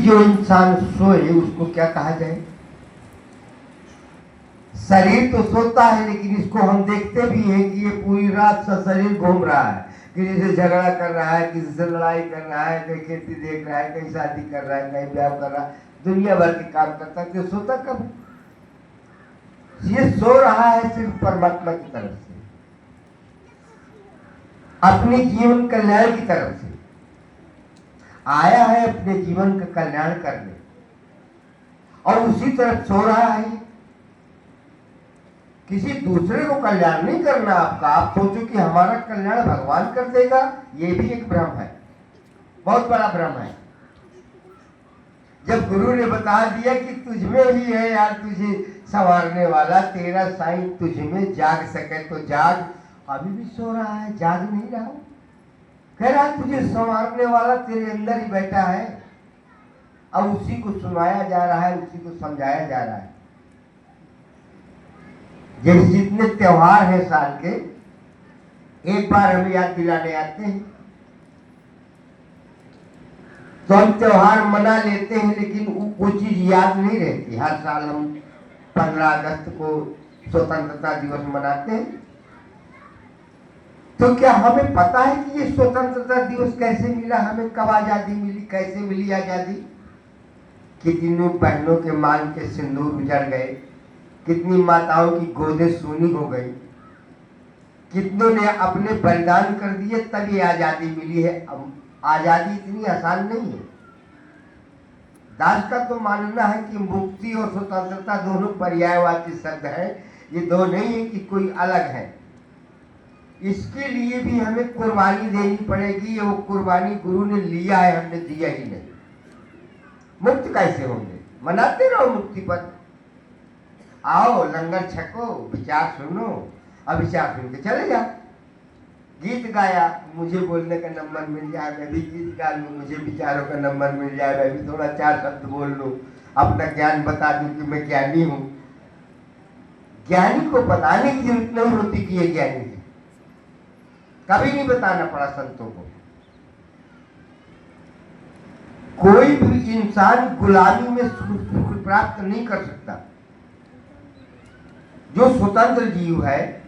जो इंसान सोए उसको क्या कहा जाए? शरीर तो सोता है, लेकिन इसको हम देखते भी हैं कि ये पूरी रात सा शरीर घूम रहा है, किसी से झगड़ा कर रहा है, किसी से लड़ाई कर रहा है, कहीं खेती देख रहा है, कहीं शादी कर रहा है, कहीं ब्याह कर रहा है, दुनिया भर के काम करता है। तो सोता कब? ये सो रहा है सिर्फ परमात्मा की तरफ से, अपने जीवन कल्याण की तरफ से आया है, अपने जीवन का कल्याण करने, और उसी तरफ सो रहा है। किसी दूसरे को कल्याण नहीं करना आपका। आप सोचो कि हमारा कल्याण भगवान कर देगा, ये भी एक भ्रम है, बहुत बड़ा भ्रम है। जब गुरु ने बता दिया कि तुझमें ही है यार तुझे संवारने वाला, तेरा साईं तुझमें जाग सके तो जाग, अभी भी सो रहा है, जाग नहीं रहा हूं। कह रहा है तुझे संवारने वाला तेरे अंदर ही बैठा है, अब उसी को सुनाया जा रहा है, उसी को समझाया जा रहा है। जैसे जितने त्योहार हैं साल के, एक बार हमें याद दिलाने आते हैं, तो हम त्योहार मना लेते हैं, लेकिन वो चीज याद नहीं रहती। हर साल हम 15 अगस्त को स्वतंत्रता दिवस मनाते हैं, तो क्या हमें पता है कि ये स्वतंत्रता दिवस कैसे मिला, हमें कब आजादी मिली, कैसे मिली आजादी? कितनी बहनों के मांग के सिंदूर उजड़ गए, कितनी माताओं की गोदें सूनी हो गई, कितनों ने अपने बलिदान कर दिए, तब ये आजादी मिली है। अब आजादी इतनी आसान नहीं है। दास का तो मानना है कि मुक्ति और स्वतंत्रता दोनों पर्यायवाची शब्द हैं, ये दो नहीं है कि कोई अलग है। इसके लिए भी हमें कुर्बानी देनी पड़ेगी, वो कुर्बानी गुरु ने लिया है, हमने दिया ही नहीं। मुक्त कैसे होंगे? मनाते रहो मुक्ति पर, आओ लंगर छको, विचार सुनो, अब विचार सुन के चले जाओ। गीत गाया, मुझे बोलने का नंबर मिल जाए, मैं भी गीत गा लूँ, मुझे विचारों का नंबर मिल जाए, मैं भी थोड़ा 4 शब्द बोल लूँ, अपना ज्ञान बता दूं कि मैं ज्ञानी हूँ। ज्ञानी को बताने की जरूरत नहीं होती कि ये ज्ञानी है, कभी नहीं बताना पड़ा संतों को। कोई भी इंसान गुलामी में सुख प्राप्त नहीं कर सकता। जो स्वतंत्र जीव है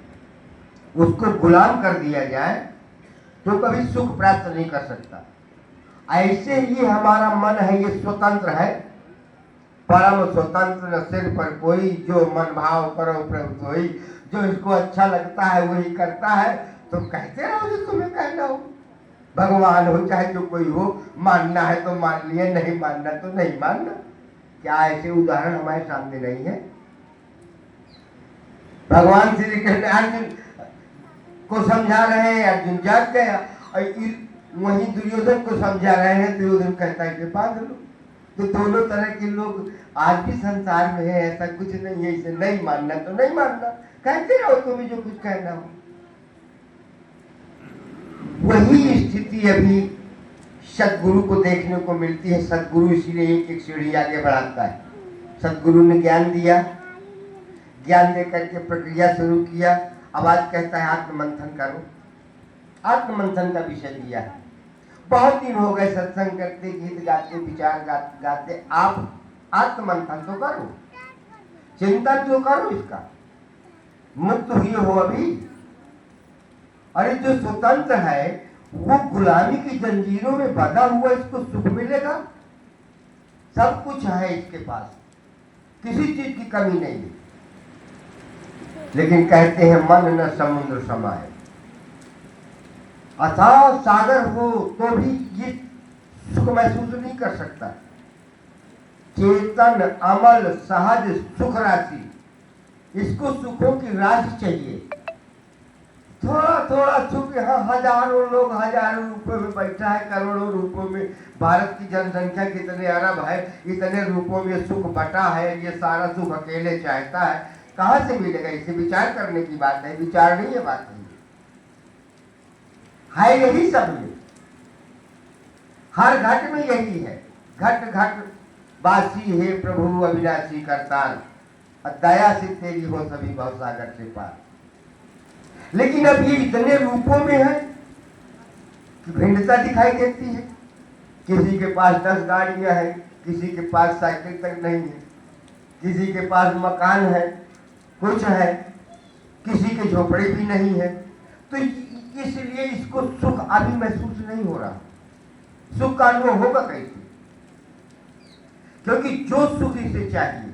उसको गुलाम कर दिया जाए तो कभी सुख प्राप्त नहीं कर सकता। ऐसे ही हमारा मन है, ये स्वतंत्र है, परम स्वतंत्र, न सिर पर कोई, जो मन भाव करो प्रभु सोई, जो इसको अच्छा लगता है वही करता है। तो कहते रहो जो तुम्हें कहना हो, भगवान हो चाहे जो कोई हो, मानना है तो मान लिया, नहीं मानना तो नहीं मानना। क्या ऐसे उदाहरण हमारे सामने नहीं है? भगवान श्री कृष्ण अर्जुन को समझा रहे हैं, अर्जुन जाग गया, वहीं दुर्योधन को समझा रहे हैं, दुर्योधन कहता है कि बांध लो। तो दोनों तरह के लोग आज भी संसार में है, ऐसा कुछ नहीं है, इसे नहीं मानना तो नहीं मानना, कहते रहो तुम्हें जो कुछ कहना हो। वही स्थिति अभी सदगुरु को देखने को मिलती है। सदगुरु इसीलिए एक एक सीढ़ी आगे बढ़ाता है। सदगुरु ने ज्ञान दिया, ज्ञान देकर के प्रक्रिया शुरू किया, अब आज कहता है आत्ममंथन करो। आत्ममंथन का विषय दिया है। बहुत दिन हो गए सत्संग करते, गीत गाते, विचार गाते, आप आत्ममंथन तो करो, चिंतन तो करो, इसका मुक्त हुए हो अभी। अरे जो स्वतंत्र है वो गुलामी की जंजीरों में बंधा हुआ, इसको सुख मिलेगा? सब कुछ है इसके पास, किसी चीज की कमी नहीं है, लेकिन कहते हैं मन न समुद्र समाये, अथाह सागर हो तो भी ये सुख महसूस नहीं कर सकता। चेतन अमल सहज सुख राशि, इसको सुखों की राशि चाहिए। थोड़ा थोड़ा सुख, यहाँ हजारों लोग हजारों रुपयों में बैठा है, करोड़ों रुपयों में, भारत की जनसंख्या कितने अरब है, इतने रुपयों में सुख बटा है, ये सारा सुख अकेले चाहता है, कहाँ से मिलेगा? इसे विचार करने की बात है, विचार नहीं है बात है यही सब में, हर घट में यही है। घट घट बासी है प्रभु अविनाशी करतार, दया से तेरी हो सभी भवसागर से पार। लेकिन अब ये इतने रूपों में है कि भिन्नता दिखाई देती है। किसी के पास 10 गाड़ियां हैं, किसी के पास साइकिल तक नहीं है, किसी के पास मकान है, कुछ है, किसी के झोपड़े भी नहीं है। तो इसलिए इसको सुख अभी महसूस नहीं हो रहा। सुख का अनुभव होगा कैसे? क्योंकि जो सुख इसे चाहिए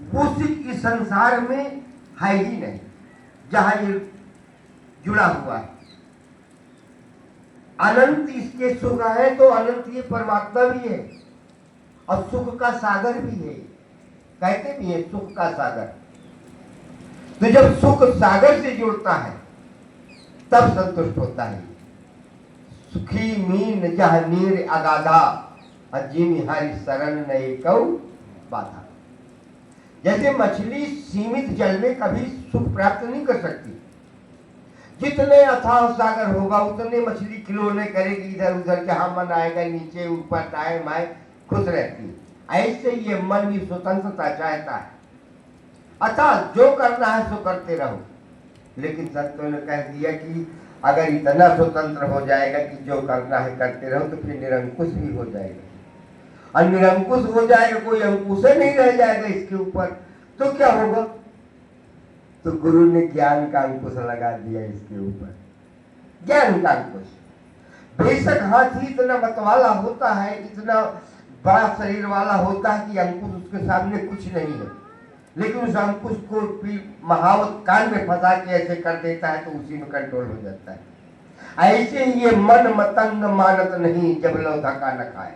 वो सुख इस संसार में है ही नहीं जहां ये जुड़ा हुआ है। अनंत इसके सुख है तो अनंत ये परमात्मा भी है और सुख का सागर भी है। कहते भी है सुख का सागर। तो जब सुख सागर से जुड़ता है तब संतुष्ट होता है। सुखी मीन जह नीर अगाधा अजीम हरि शरण नहीं कऊ बाधा। जैसे मछली सीमित जल में कभी सुख प्राप्त नहीं कर सकती। जितने अथाह सागर होगा उतने मछली खिलौने करेगी, इधर उधर जहां मन आएगा नीचे ऊपर दाएं बाएं खुश रहती है। ऐसे ये मन भी स्वतंत्रता चाहता है। अतः जो करना है सो करते रहो। लेकिन संतों ने कह दिया कि अगर इतना स्वतंत्र हो जाएगा कि जो करना है करते रहो तो फिर निरंकुश भी हो जाएगा। और निरंकुश हो जाएगा, कोई अंकुश नहीं रह जाएगा इसके ऊपर, तो क्या होगा? तो गुरु ने ज्ञान का अंकुश लगा दिया इसके ऊपर। ज्ञान का अंकुश। बेशक हाथी इतना मतवाला होता है, इतना बड़ा शरीर वाला होता है कि अंकुश उसके सामने कुछ नहीं है, लेकिन उस अंकुश को महावत कान में फंसा के ऐसे कर देता है तो उसी में कंट्रोल हो जाता है। ऐसे ही ये मन मतंग मानत नहीं जब लो धक्का न खाए।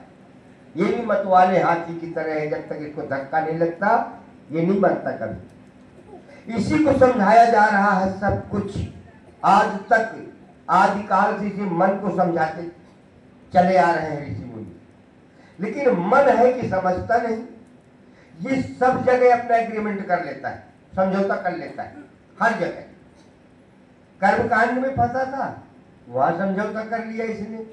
ये भी मतवाले हाथी की तरह है, जब तक इसको धक्का नहीं लगता ये नहीं बनता कभी। इसी को समझाया जा रहा है सब कुछ। आज तक आदिकाल से इसे मन को समझाते चले आ रहे हैं ऋषि मुनि, लेकिन मन है कि समझता नहीं। ये सब जगह अपना एग्रीमेंट कर लेता है, समझौता कर लेता है हर जगह। कर्मकांड में फंसा था, वहां समझौता कर लिया इसने।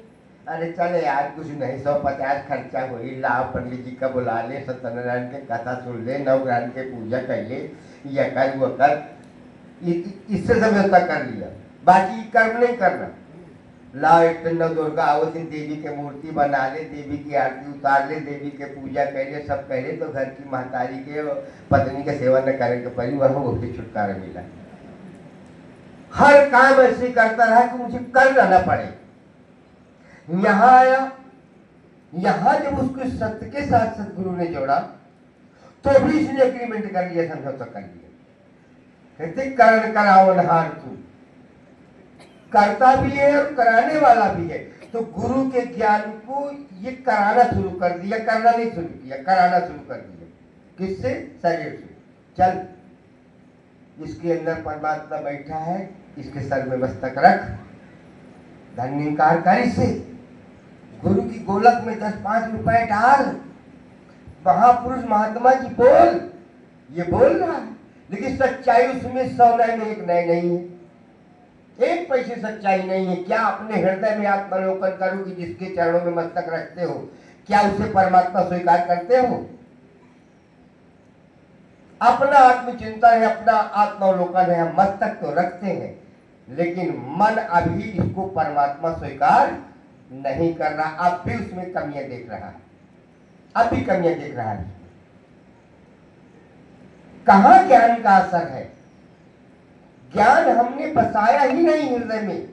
अरे चले यार कुछ नहीं, 150 खर्चा हो ही, लाओ पंडित जी का बुला ले, सत्यनारायण के कथा सुन ले, नवग्रह के पूजा कर ले, या कर वो कर, इससे समझौता कर लिया। बाकी कर्म नहीं करना। लाओ एक नव दुर्गा आवती देवी के मूर्ति बना ले, देवी की आरती उतार ले, देवी के पूजा कर ले, सब कह ले, तो घर की महतारी के पत्नी के सेवा न करे के परिवार हो उससे छुटकारा मिला। हर काम ऐसे करता रहा कि मुझे करना न पड़े। यहां आया, यहां जब उसको सत्य के साथ सतगुरु ने जोड़ा तो भी इसने एग्रीमेंट कर लिया, समझौता कर लिया। कहते कर्ण करावनहार तू, करता भी है और कराने वाला भी है। तो गुरु के ज्ञान को ये कराना शुरू कर दिया, करना नहीं शुरू किया, कराना शुरू कर दिया। किससे? शरीर से। चल इसके अंदर परमात्मा बैठा है, इसके सर में मस्तक रख, धन्यकार कर इसे, गुरु की गोलक में 10-5 रुपए डाल, महापुरुष महात्मा जी बोल। ये बोल रहा है, लेकिन सच्चाई उसमें 100 नए में 1 नए नहीं है। 1 पैसे सच्चाई नहीं है। क्या अपने हृदय में आत्मावलोकन करो कि जिसके चरणों में मस्तक रखते हो, क्या उसे परमात्मा स्वीकार करते हो? अपना आत्मचिंतन है, अपना आत्मावलोकन है, मस्तक तो रखते हैं, लेकिन मन अभी इसको परमात्मा स्वीकार नहीं कर रहा। अब भी उसमें कमियां देख रहा है, अब भी कमियां देख रहा है। कहां ज्ञान का असर है? ज्ञान हमने बसाया ही नहीं हृदय में।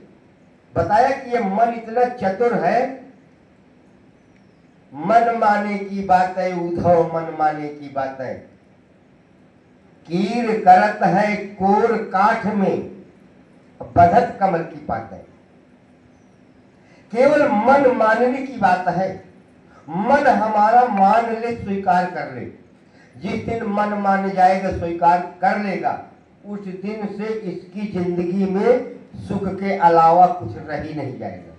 बताया कि ये मन इतना चतुर है, मन माने की बात है उद्धव, मन माने की बात है। कीर करत है कोर काठ में, बधत कमल की बात है। केवल मन मानने की बात है। मन हमारा मान ले, स्वीकार कर ले। जिस दिन मन मान जाएगा, स्वीकार कर लेगा, उस दिन से इसकी जिंदगी में सुख के अलावा कुछ रह ही नहीं जाएगा।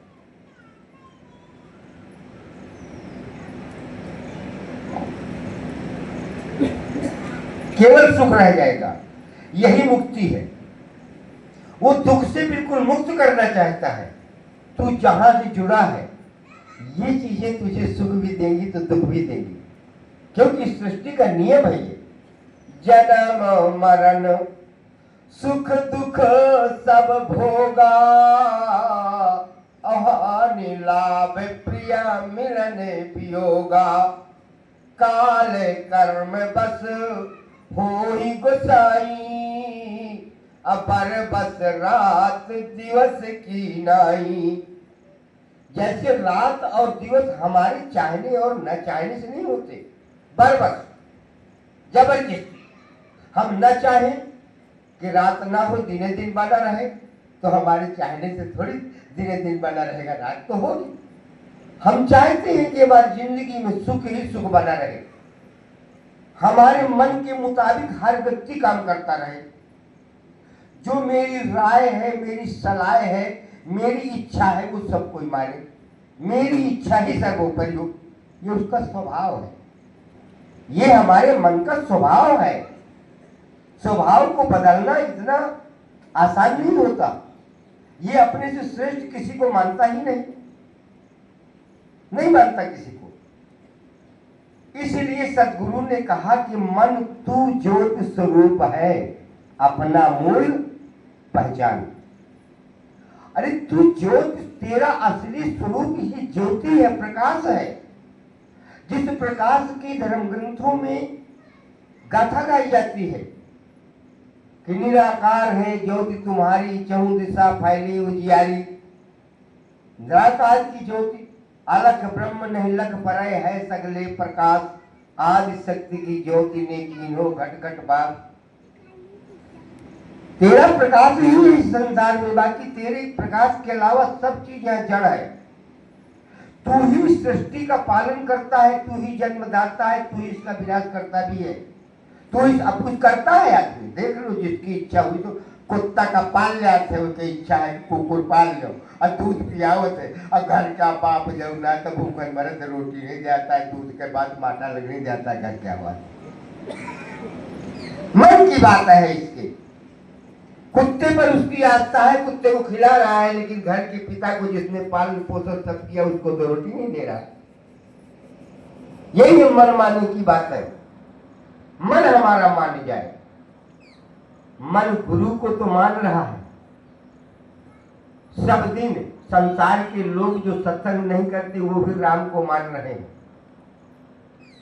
केवल सुख रह जाएगा। यही मुक्ति है। वो दुख से बिल्कुल मुक्त करना चाहता है। तू जहां से जुड़ा है, ये चीजें तुझे सुख भी देंगी तो दुख भी देंगी, क्योंकि सृष्टि का नियम है ये। जन्म मरण सुख दुख सब भोगा, अहानि लाभ प्रिया मिलन वियोगा, काल कर्म बस होई गोसाई, अपर बस रात दिवस की नाई। जैसे रात और दिवस हमारे चाहने और न चाहने से नहीं होते, बरबस जबरदस्ती। हम न चाहें कि रात ना हो दिने दिन बना रहे, तो हमारे चाहने से थोड़ी दिने दिन बना रहेगा, रात तो होगी। हम चाहते हैं कि हमारी जिंदगी में सुख ही सुख बना रहे, हमारे मन के मुताबिक हर व्यक्ति काम करता रहे। जो मेरी राय है, मेरी सलाह है, मेरी इच्छा है, वो सब कोई माने, मेरी इच्छा ही सर्वोपरि हो, ये उसका स्वभाव है। ये हमारे मन का स्वभाव है। स्वभाव को बदलना इतना आसान नहीं होता। ये अपने से श्रेष्ठ किसी को मानता ही नहीं मानता किसी को। इसलिए सद्गुरु ने कहा कि मन तू ज्योत स्वरूप है, अपना मूल पहचान। अरे तू ज्योत, तेरा असली स्वरूप ही ज्योति है, प्रकाश है। जिस प्रकाश की धर्म ग्रंथों में गाथा गाई जाती है कि निराकार है ज्योति तुम्हारी, चहुं दिशा फैली उजियारी। निराकार की ज्योति, अलख ब्रह्म नहीं लख परय है सगले प्रकाश, आदि शक्ति की ज्योति ने कीन्हो घट घट बात। तेरा प्रकाश ही है इस संसार में, बाकी तेरे प्रकाश के अलावा सब चीज यहाँ जड़ है। तू ही सृष्टि का पालन करता है, तू ही जन्मदाता है, तू ही इसका विनाश करता भी है। तो अब कुछ करता है आदमी, देख लो जिसकी इच्छा हुई तो कुत्ता का पाल जाते हैं, उसकी इच्छा है कुकुर पाल लो और दूध पियावत है, और घर का बाप जब ना तो भूखन मरद रोटी नहीं जाता है, दूध के बाद माटा लगने जाता है, घर क्या बात। मन की बात है इसके। कुत्ते पर उसकी आस्था है, कुत्ते को खिला रहा है, लेकिन घर के पिता को जिसने पालन पोषण सब किया उसको तो रोटी नहीं दे रहा। यही मन मानने की बात है। मन हमारा मान जाए। मन गुरु को तो मान रहा है। सब दिन संसार के लोग जो सत्संग नहीं करते वो भी राम को मान रहे हैं,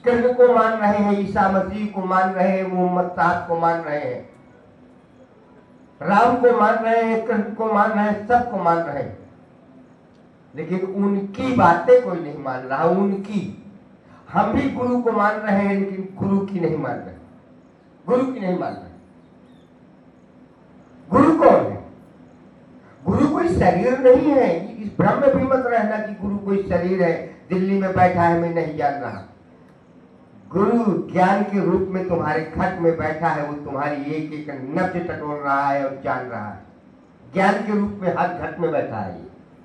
कृष्ण को मान रहे हैं, ईसा मसीह को मान रहे हैं, मोहम्मद साहब को मान रहे हैं, राम को मान रहे हैं, कृष्ण को मान रहे हैं, सबको मान रहे हैं, लेकिन उनकी बातें कोई नहीं मान रहा। उनकी, हम भी गुरु को मान रहे हैं लेकिन गुरु की नहीं मान रहे, गुरु की नहीं मान रहे। गुरु कौन है? गुरु कोई शरीर नहीं है। इस भ्रम में भी मत रहना कि गुरु कोई शरीर है, दिल्ली में बैठा है, मैं नहीं जान रहा। गुरु ज्ञान के रूप में तुम्हारे खट में बैठा है, वो तुम्हारी एक एक नब्ज टटोल रहा है और जान रहा है। ज्ञान के रूप में हर घट में बैठा है।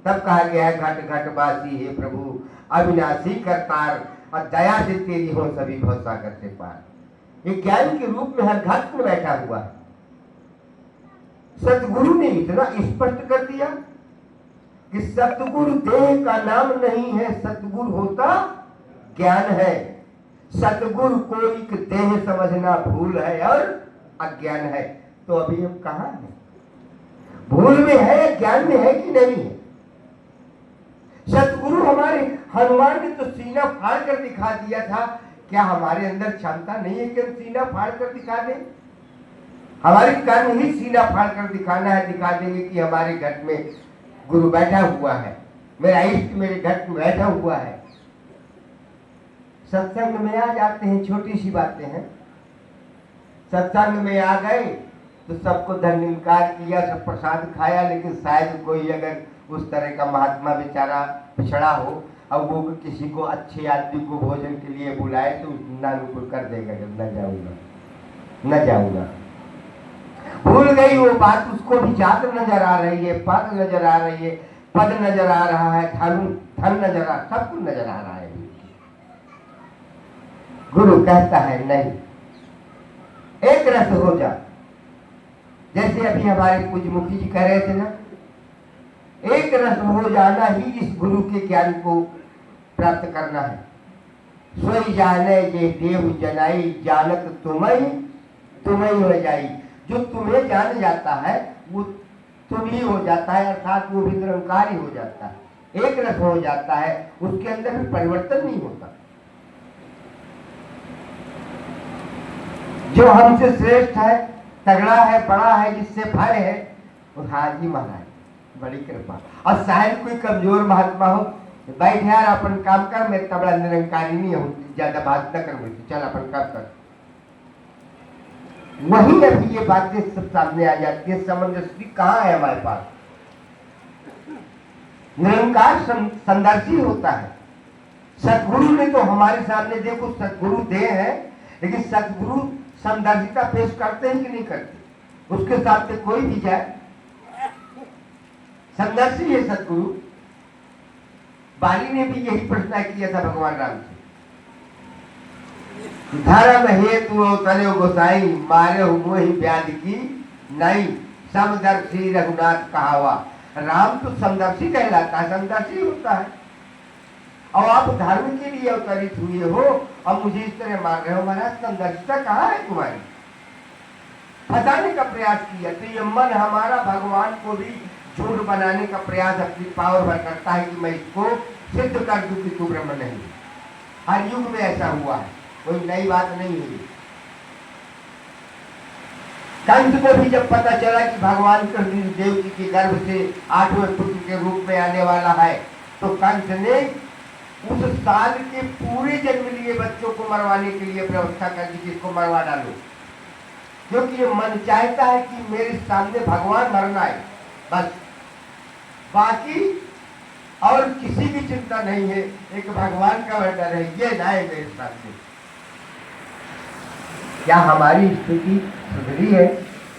तब कहा गया है घट घट बासी हे प्रभु अविनाशी करतार, और दया से तेरी हो सभी भवसागर से पार। ये ज्ञान के रूप में हर घट में बैठा हुआ है। सतगुरु ने इतना स्पष्ट कर दिया कि सतगुरु देह का नाम नहीं है, सतगुरु होता ज्ञान है। सतगुरु को एक देह समझना भूल है और अज्ञान है। तो अभी हम कहाँ हैं? भूल में है, ज्ञान में है कि नहीं है? सतगुरु हमारे हनुमान ने तो सीना फाड़ कर दिखा दिया था। क्या हमारे अंदर क्षमता नहीं है कि हम सीना फाड़ कर दिखा दें? हमारे कर्म ही सीना फाड़ कर दिखाना है, दिखा देंगे कि हमारे घर में गुरु बैठा हुआ है, मेरा इष्ट मेरे घर में बैठा हुआ है। सत्संग में आ जाते हैं, छोटी सी बातें हैं। सत्संग में आ गए तो सबको धन्यवाद किया, सब प्रसाद खाया, लेकिन शायद कोई अगर उस तरह का महात्मा बेचारा पिछड़ा हो और वो किसी को अच्छे आदमी को भोजन के लिए बुलाए तो नानुकुल कर देगा कि न जाऊंगा न जाऊंगा। भूल गई वो बात, उसको भी जात नजर आ रही है, पद नजर आ रही है, पद नजर आ रहा है, धन नजर आ, सब कुछ नजर आ रहा है। गुरु कहता है नहीं, एक रस हो जा। जैसे अभी हमारे पूज्य मुखी जी कह रहे थे ना, एक रस हो जाना ही इस गुरु के ज्ञान को प्राप्त करना है। सोई जाने ये देव जनाई, जानत तुम्हें हो जाई। जो तुम्हें जान जाता है वो तुम ही हो जाता है, अर्थात वो भी निरंकार ही हो जाता है। एक रस हो जाता है, उसके अंदर भी परिवर्तन नहीं होता। जो हमसे श्रेष्ठ है, तगड़ा है, बड़ा है, जिससे भय है, वो हाजी महाराज बड़ी कृपा। और शायद कोई कमजोर महात्मा हो, बैठ यार अपन काम कर, मैं इतना बड़ा निरंकारी नहीं हूं, ज्यादा बात न कर मुझे, चल अपन काम कर। वही अभी ये बातें सब सामने आ जाती है। सामंजस्य कहाँ है हमारे पास? निरंकार संदर्शी होता है। सतगुरु ने तो हमारे सामने, देखो सतगुरु दे है, लेकिन सतगुरु संदर्शिता पेश करते हैं कि नहीं करते? उसके साथ से कोई भी जाए, संदर्शी है सतगुरु। बाली ने भी यही प्रश्न किया था भगवान राम से, धर्म हेतु तले गोसाई, मारे हुए ही व्याध की नहीं, समदर्शी रघुनाथ कहावा। राम तो समदर्शी कहलाता है, समदर्शी होता है। और आप धर्म के लिए अवतरित हुए हो और मुझे इस तरह मार रहे हो, महाराज समदर्शिता कहाँ है तुम्हारी? फंसाने का प्रयास किया। तो ये मन हमारा भगवान को भी झूठ बनाने का प्रयास अपनी पावर भर करता है कि मैं इसको सिद्ध कर दूं कि तू ब्रह्म नहीं। हर युग में ऐसा हुआ है, कोई नई बात नहीं हुई। कंस को भी जब पता चला कि भगवान कृष्ण देव जी के गर्भ से 8वें पुत्र के रूप में आने वाला है, तो कंस ने उस साल के पूरे जन्म लिए बच्चों को मरवाने के लिए व्यवस्था कर दी, जिसको मरवा डालो, क्योंकि ये मन चाहता है कि मेरे सामने भगवान मरना है बस, बाकी और किसी की चिंता नहीं है, एक भगवान का डर है, ये ना है मेरे सामने। क्या हमारी स्थिति सुधरी है?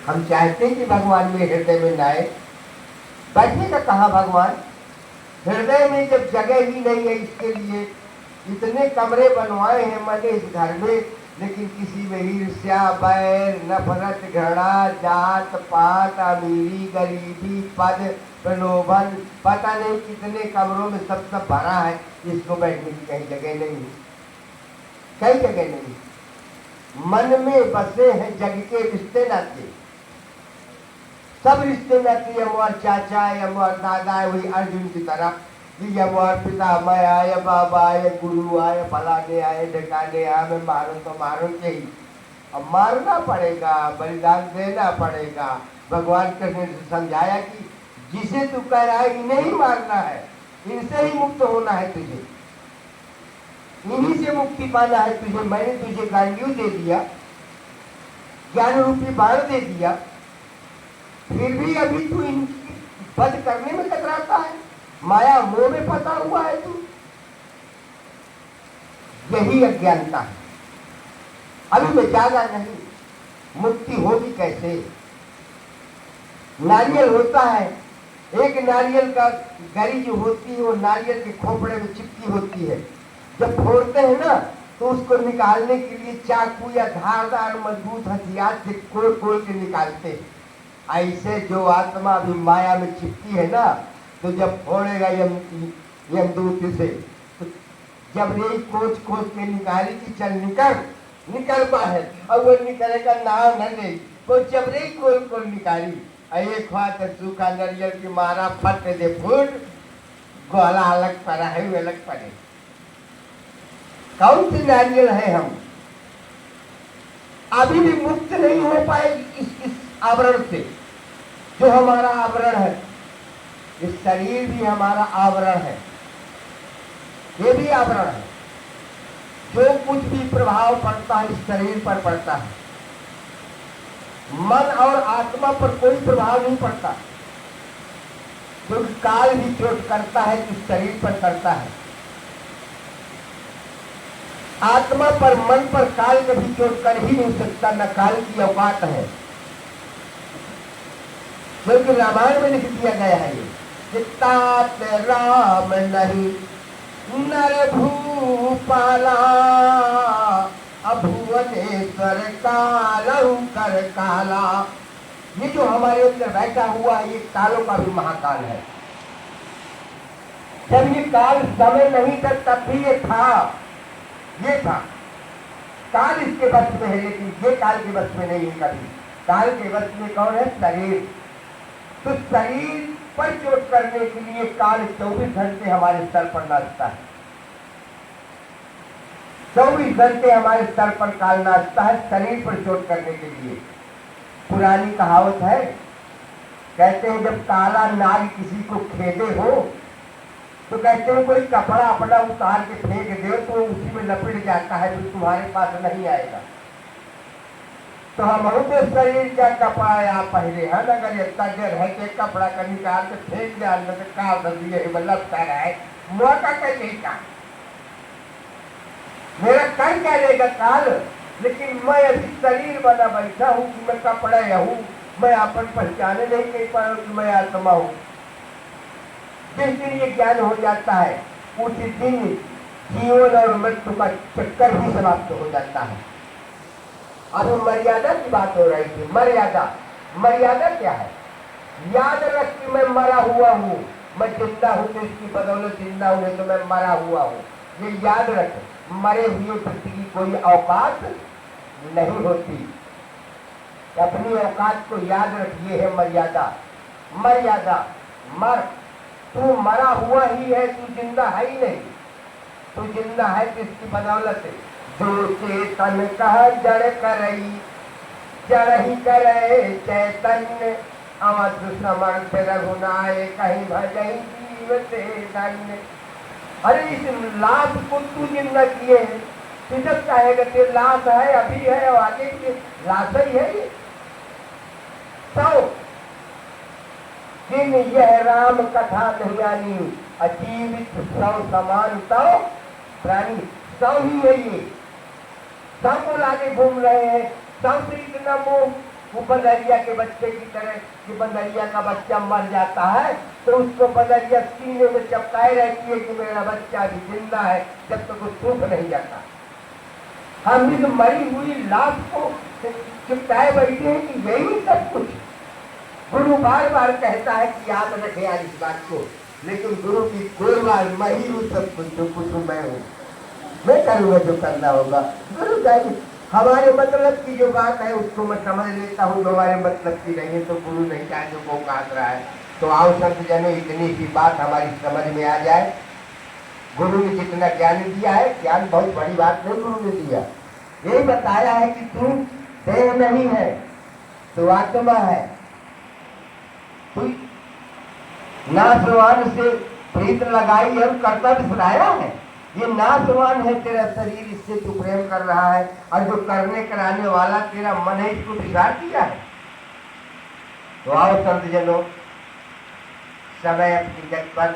हम चाहते हैं कि भगवान में हृदय में ना आए, बैठेगा कहाँ भगवान? हृदय में जब जगह ही नहीं है इसके लिए, इतने कमरे बनवाए हैं मैंने इस घर में, लेकिन किसी में ईर्ष्या, बैर, नफरत, घृणा, जात पात, अमीरी, गरीबी, पद, प्रलोभन, पता नहीं कितने कमरों में सब भरा है। इसको बैठने की कहीं जगह नहीं है, कहीं जगह नहीं। मन में बसे हैं जग के रिश्ते नाते, सब रिश्ते नाते, हमार चाचा, हमार दादा, वही अर्जुन की तरह, ये हमार पिता, मैं आए, बाबा आए, गुरु आए, फलाने आए, ढकाने आए, मैं मारो तो मारो के ही, अब मारना पड़ेगा, बलिदान देना पड़ेगा। भगवान कृष्ण ने समझाया कि जिसे तू कह रहा है इन्हें ही मारना है, इनसे ही मुक्त होना है तुझे, इन्हीं से मुक्ति पाना है तुझे। मैंने तुझे गांडीव दे दिया, ज्ञान रूपी बाण दे दिया, फिर भी अभी तू इनकी वध करने में कतराता है, माया मोह में फंसा हुआ है तू। यही अज्ञानता है। अभी मैं जागा नहीं, मुक्ति होगी कैसे? नारियल होता है, एक नारियल का गरी जो होती है वो नारियल के खोपड़े में चिपकी होती है, जब फोड़ते हैं ना तो उसको निकालने के लिए चाकू या धारदार मजबूत हथियार से कोड़ कोड़ के निकालते हैं। ऐसे जो आत्मा भी माया में चिपकी है ना, तो जब फोड़ेगा यमदूत से, तो जब रे कोच कोच के निकाली कि चल निकल बाहर, और वो निकलेगा नाव न ले, वो जब रे कोल निकाली, एक हाथ सूखा नरियल की मारा, फट दे फूट, गोला अलग पड़ा है, वो अलग पड़े। कौन सी नारियल है? हम अभी भी मुक्त नहीं हो पाए इस आवरण से, जो हमारा आवरण है। इस शरीर भी हमारा आवरण है, ये भी आवरण है। जो कुछ भी प्रभाव पड़ता है इस शरीर पर पड़ता है, मन और आत्मा पर कोई प्रभाव नहीं पड़ता, क्योंकि काल भी चोट करता है तो शरीर पर करता है। आत्मा पर, मन पर काल कभी चोट कर ही नहीं सकता, न काल की औकात है। बल्कि रामायण में लिख दिया गया है ये, तात राम नहीं नर भूपाला, अभुवनेश्वर कालहु कर काला। ये जो हमारे अंदर बैठा हुआ है, ये कालों का भी महाकाल है। जब ये काल समय नहीं था तब भी ये था, ये था। काल इसके वश में है, लेकिन ये काल के वश में नहीं है कभी। काल के वश में कौन है? शरीर। तो शरीर पर चोट करने के लिए काल 24 घंटे हमारे सर पर नाचता है। 24 घंटे हमारे सर पर काल नाचता है शरीर पर चोट करने के लिए। पुरानी कहावत है, कहते हैं जब काला नाग किसी को खेदे हो तो कहते हैं कोई कपड़ा अपना उतार के फेंक दे तो उसी में लपेट जाता है, तो तुम्हारे पास नहीं आएगा। तो हम तो शरीर का कपड़ा आप पहले हैं, अगर इतना देर है कि कपड़ा का निकाल के फेंक दे अंदर से का लगता है मौका कैसे का मेरा कर क्या लेगा काल। लेकिन मैं अभी शरीर बना बैठा हूँ कि मैं कपड़ा हूँ, मैं अपन पहचाने नहीं कर पा रहा कि मैं आत्मा हूँ। जिस दिन ये ज्ञान हो जाता है उसी दिन जीवन और मृत्यु का चक्कर भी समाप्त हो जाता है। अब मर्यादा की बात हो रही थी। मर्यादा क्या है? याद रख कि मैं मरा हुआ हूँ, मैं जिंदा हूँ तो इसकी बदौलत जिंदा हूँ, नहीं तो मैं मरा हुआ हूँ। ये याद रख, मरे हुए व्यक्ति की कोई औकात नहीं होती। अपनी औकात को याद रख, ये है मर्यादा। मर, तू मरा हुआ ही है, तू जिंदा है ही नहीं। तू जिंदा है तो इसकी बदौलत है। जो चेतन कह जड़ करई, जड़ ही करे चैतन्य, अवध समर्थ रघुनाय कहीं भजई जीव से धन्य। अरे इस लाश को तू जिंदा किए है, तू जब चाहेगा तेरे लाश है, अभी है और आगे की लाश ही है। ये तो जिन यह राम कथा नहीं आनी, अजीवित सौ समान तो प्राणी, सौ ही है ये। सब को लागे घूम रहे हैं, सब से इतना मोह। वो बंदरिया के बच्चे की तरह, कि बंदरिया का बच्चा मर जाता है तो उसको बंदरिया सीने में चपकाए रहती है कि मेरा बच्चा भी जिंदा है, जब तक वो सूख नहीं जाता। हम इस मरी हुई लाश को चिपकाए बैठे हैं कि यही सब कुछ। गुरु बार बार कहता है कि याद रखे यार इस बात को, लेकिन गुरु की कोई बार मैं ही हूँ सब कुछ, जो कुछ मैं हूँ, मैं करूँगा जो करना होगा। गुरु कहेंगे हमारे मतलब की जो बात है उसको मैं समझ लेता हूँ, जो हमारे मतलब की नहीं है तो गुरु नहीं चाहे जो वो काट रहा है। तो आओ संत जनो, इतनी सी बात हमारी समझ में आ जाए। गुरु ने जितना ज्ञान दिया है, ज्ञान बहुत बड़ी बात नहीं गुरु ने दिया, यही बताया है कि तू देह नहीं है, तू आत्मा है। तू नाशवान से प्रीत लगाई और कर्तव्य सुनाया है। ये नाशवान है तेरा शरीर, इससे तू प्रेम कर रहा है, और जो करने कराने वाला तेरा मन है, इसको बिगाड़ दिया है। तो आओ संत जनों, समय अपनी जगह पर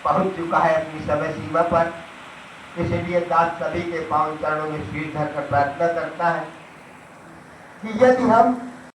पहुंच चुका है, अपनी समय सीमा पर। इसलिए दास सभी के पांव चरणों में सिर धरकर प्रार्थना करता है कि यदि हम